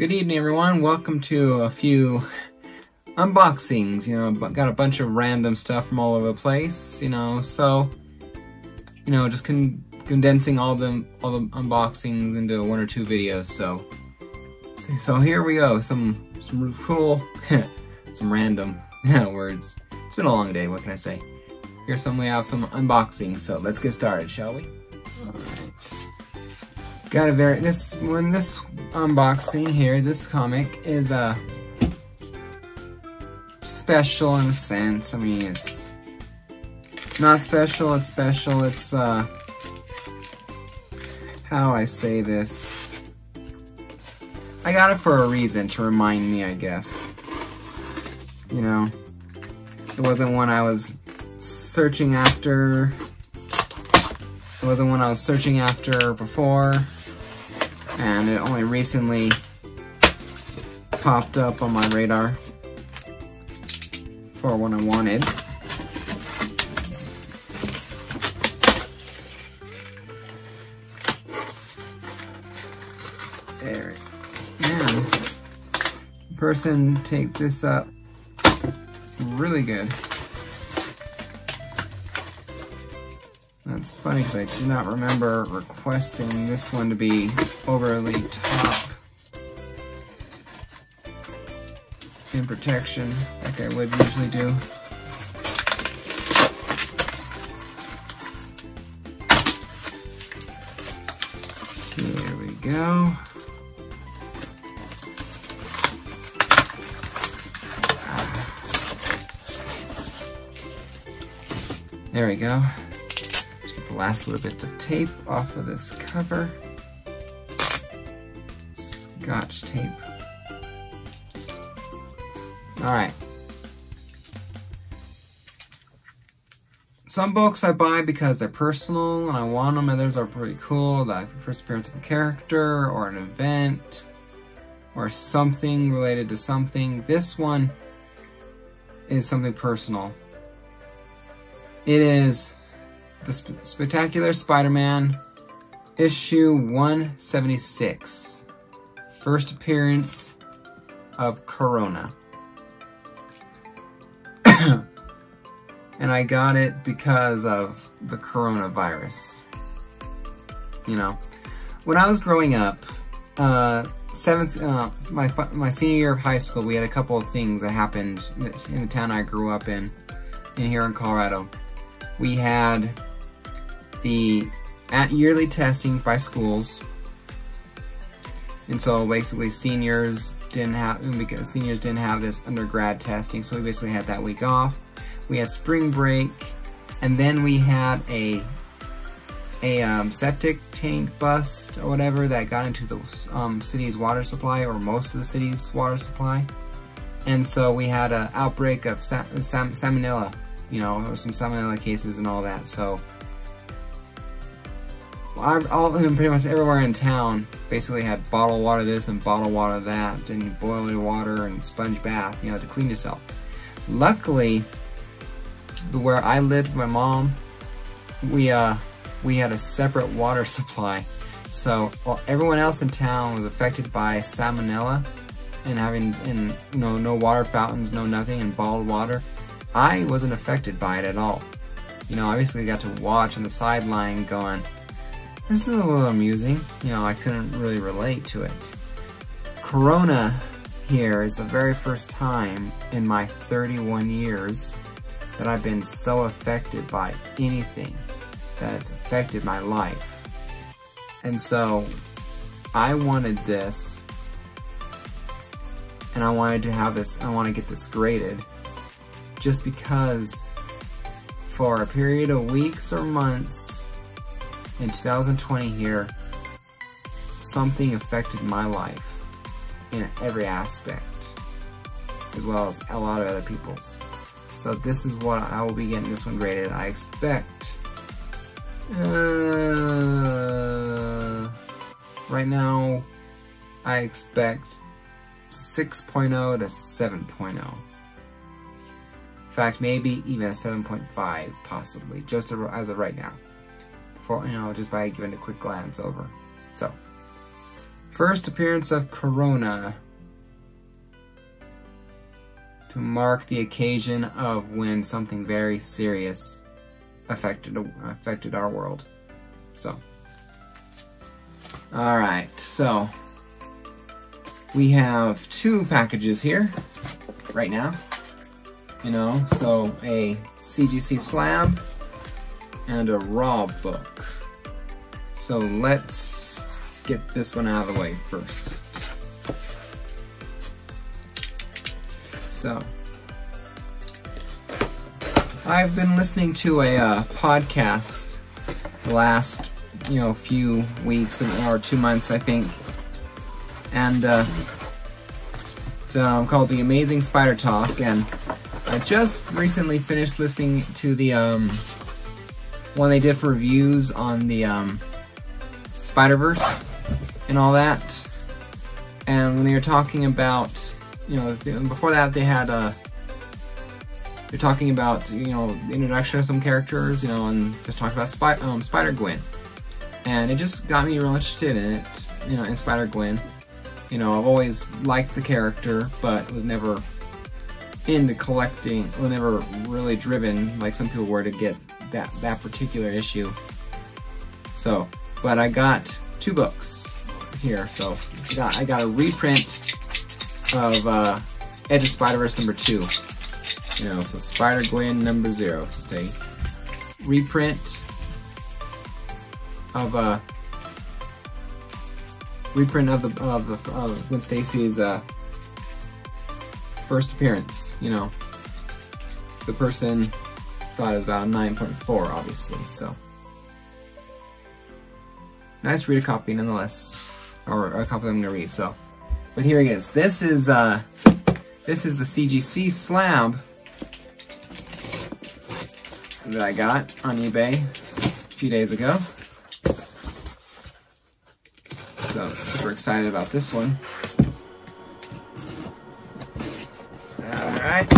Good evening, everyone. Welcome to a few unboxings. Got a bunch of random stuff from all over the place. Just condensing all the unboxings into one or two videos. So here we go. Some cool, some random words. It's been a long day. What can I say? Here's some. We have some unboxings. So let's get started, shall we? All right. Got this unboxing here. This comic is special in a sense. I mean, it's not special. It's special. It's how I say this. I got it for a reason, to remind me, I guess. It wasn't one I was searching after. It wasn't one I was searching after before, and it only recently popped up on my radar for what I wanted. There. Man, the person taped this up really good. That's funny because I do not remember requesting this one to be overly top in protection like I would usually do. Here we go. There we go. Last little bits of tape off of this cover. Scotch tape. Alright. Some books I buy because they're personal and I want them. Others are pretty cool, like the first appearance of a character or an event or something related to something. This one is something personal. It is The Spectacular Spider-Man, issue 176. First appearance of Corona. And I got it because of the coronavirus. When I was growing up, my senior year of high school, we had a couple of things that happened in the town I grew up in here in Colorado. We had the yearly testing by schools, and so basically seniors didn't have this undergrad testing, so we basically had that week off. We had spring break, and then we had a septic tank bust or whatever that got into the city's water supply, or most of the city's water supply, and so we had an outbreak of salmonella, or some salmonella cases and all that. So pretty much everywhere in town basically had bottled water this and bottled water that, and boiling water and sponge bath, to clean yourself. Luckily, where I lived with my mom, we had a separate water supply. So while everyone else in town was affected by salmonella and having no water fountains, no nothing, and bottled water, I wasn't affected by it at all. I basically got to watch on the sideline going, this is a little amusing. I couldn't really relate to it. Corona here is the very first time in my 31 years that I've been so affected by anything that it's affected my life. And so I wanted this, and I wanted to have this, I want to get this graded, just because for a period of weeks or months in 2020 here, something affected my life in every aspect, as well as a lot of other people's. So this is what I will be getting this one graded. I expect, right now, I expect 6.0 to 7.0. In fact, maybe even a 7.5, possibly, just as of right now. Just by giving a quick glance over. So, First appearance of Corona, to mark the occasion of when something very serious affected our world. So, alright, so we have 2 packages here right now, you know, so a CGC Slab and a Raw book. So let's get this one out of the way first. So, I've been listening to a podcast the last, you know, few weeks or 2 months, I think, and it's called The Amazing Spider Talk, and I just recently finished listening to the one they did for reviews on the Spider-Verse and all that, and when they were talking about, you know, before that they had they're talking about, you know, the introduction of some characters, you know, and just talked about Spider-Gwen, and it just got me real interested in it, you know, in Spider-Gwen. You know, I've always liked the character, but was never into collecting, or never really driven like some people were to get that particular issue. So, but I got 2 books here, so I got a reprint of Edge of Spider-Verse number 2. You know, so Spider-Gwen number 0. Just a reprint of Gwen Stacy's first appearance. You know, the person thought it was about a 9.4, obviously. So nice read a copy nonetheless, or a copy I'm gonna read. So, but here it is. This is the CGC Slab that I got on eBay a few days ago. So super excited about this one. Alright.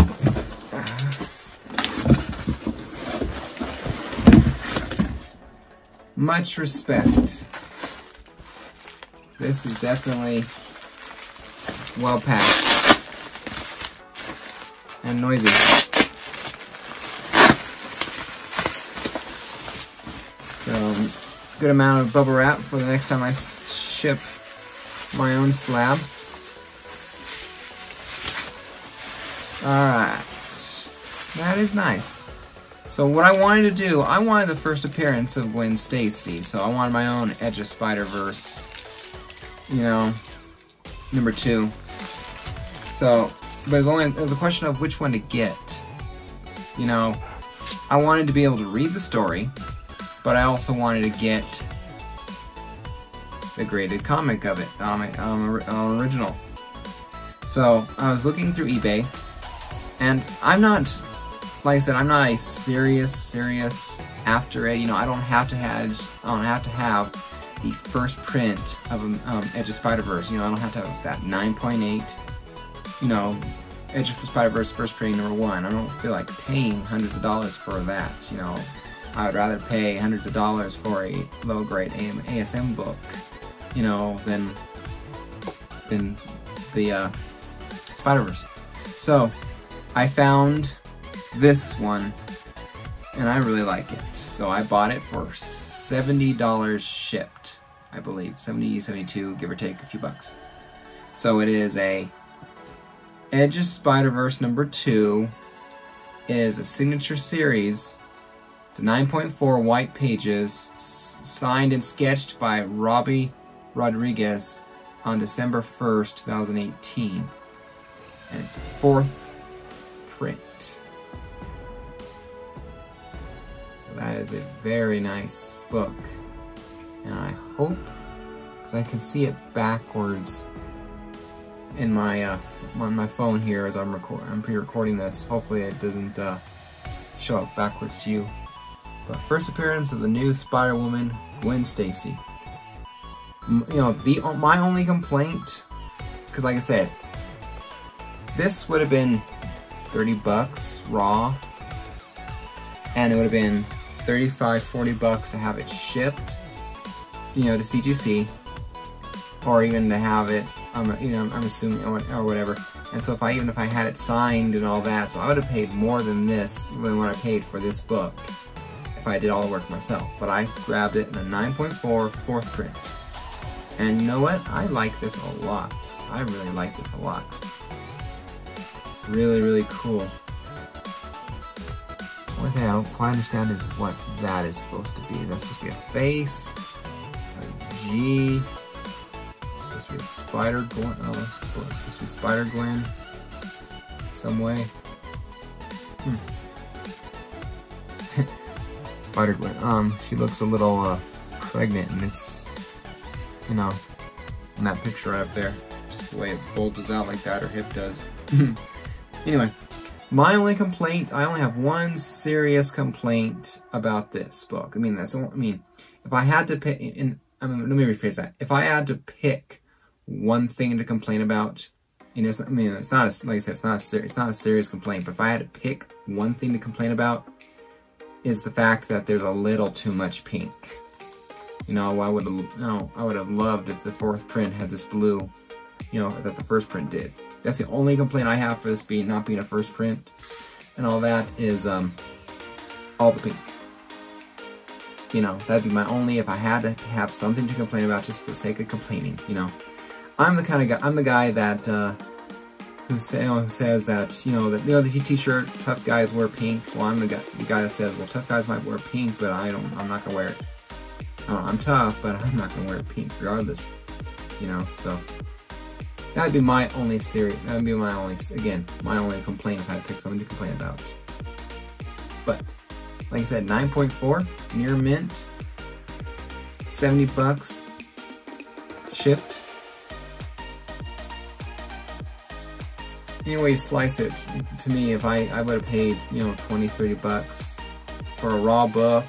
Much respect. This is definitely well packed and noisy. So, good amount of bubble wrap for the next time I ship my own slab. Alright, that is nice. So what I wanted to do, I wanted the first appearance of Gwen Stacy, so I wanted my own Edge of Spider-Verse, you know, number 2. So, but it was a question of which one to get. You know, I wanted to be able to read the story, but I also wanted to get the graded comic of it, original. So I was looking through eBay, and I'm not, like I said, I'm not a serious after it. You know, I don't have to have the first print of Edge of Spider-Verse. You know, I don't have to have that 9.8. You know, Edge of Spider-Verse first printing number 1. I don't feel like paying hundreds of dollars for that. You know, I would rather pay hundreds of dollars for a low-grade ASM book, you know, than the Spider-Verse. So I found this one, and I really like it. So I bought it for $70 shipped, I believe. 70, 72, give or take a few bucks. So it is a Edge of Spider-Verse number 2. It is a signature series. It's a 9.4 white pages, signed and sketched by Robbie Rodriguez on December 1st, 2018. And it's a 4th print. So that is a very nice book. And I hope, because I can see it backwards in my on my phone here as I'm pre-recording this. Hopefully it doesn't show up backwards to you. But first appearance of the new Spider-Woman, Gwen Stacy. You know, my only complaint, because like I said, this would have been 30 bucks raw, and it would have been 35, 40 bucks to have it shipped, you know, to CGC. or even to have it, I'm assuming, or whatever. And so even if I had it signed and all that, so I would have paid more than what I paid for this book if I did all the work myself. But I grabbed it in a 9.4 4th print. And you know what? I like this a lot. I really like this a lot. Really, really cool. One thing I don't quite understand is what that is supposed to be. Is that supposed to be a face? A G? It's supposed to be a spider Gwen? Oh, it's supposed to be Spider Gwen? Some way? Spider Gwen. She looks a little pregnant in this, you know, in that picture right up there. Just the way it bulges out like that, her hip does. Anyway, my only complaint, I only have one serious complaint about this book. I mean, if I had to pick, let me rephrase that. If I had to pick one thing to complain about, and it's not like I said, it's not a serious complaint, but if I had to pick one thing to complain about, is the fact that there's a little too much pink. You know, I would have loved if the 4th print had this blue, you know, that the 1st print did. That's the only complaint I have for this not being a 1st print, and all that is all the pink. You know, that'd be my only, if I had to have something to complain about just for the sake of complaining. You know, I'm the kind of guy. I'm the guy that who says that the T-shirt tough guys wear pink. Well, I'm the guy that says, well, tough guys might wear pink, but I'm not gonna wear it. I'm tough, but I'm not gonna wear pink regardless. You know, so. That'd be my only my only complaint if I had to pick something to complain about. But, like I said, 9.4, near mint, 70 bucks, shipped. Any way you slice it, to me, if I would have paid, 20, 30 bucks for a raw book,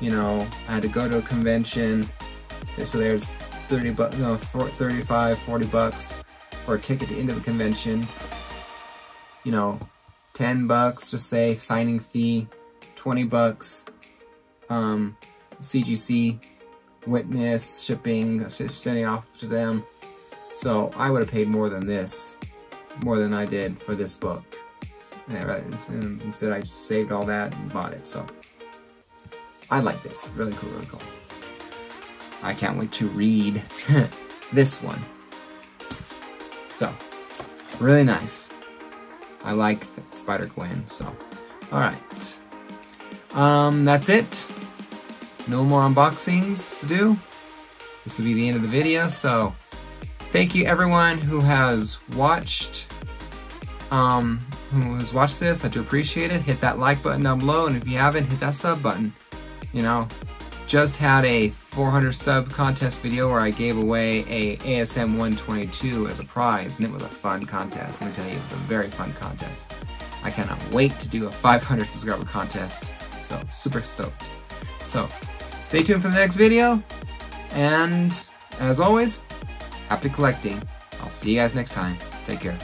I had to go to a convention, so there's 30 bucks, 35, 40 bucks for a ticket into the convention. 10 bucks, just say, signing fee, 20 bucks, CGC, witness, shipping, sending off to them. So I would have paid more than I did for this book. And instead I just saved all that and bought it, so. I like this, really cool, really cool. I can't wait to read this one. So, really nice. I like Spider-Gwen, so. Alright. That's it. No more unboxings to do. This will be the end of the video, so. Thank you everyone who has watched this. I do appreciate it. Hit that like button down below, and if you haven't, hit that sub button. Just had a 400 sub contest video where I gave away a ASM 122 as a prize, and it was a fun contest. Let me tell you, it was a very fun contest. I cannot wait to do a 500 subscriber contest, so super stoked. So, stay tuned for the next video, and as always, happy collecting. I'll see you guys next time. Take care.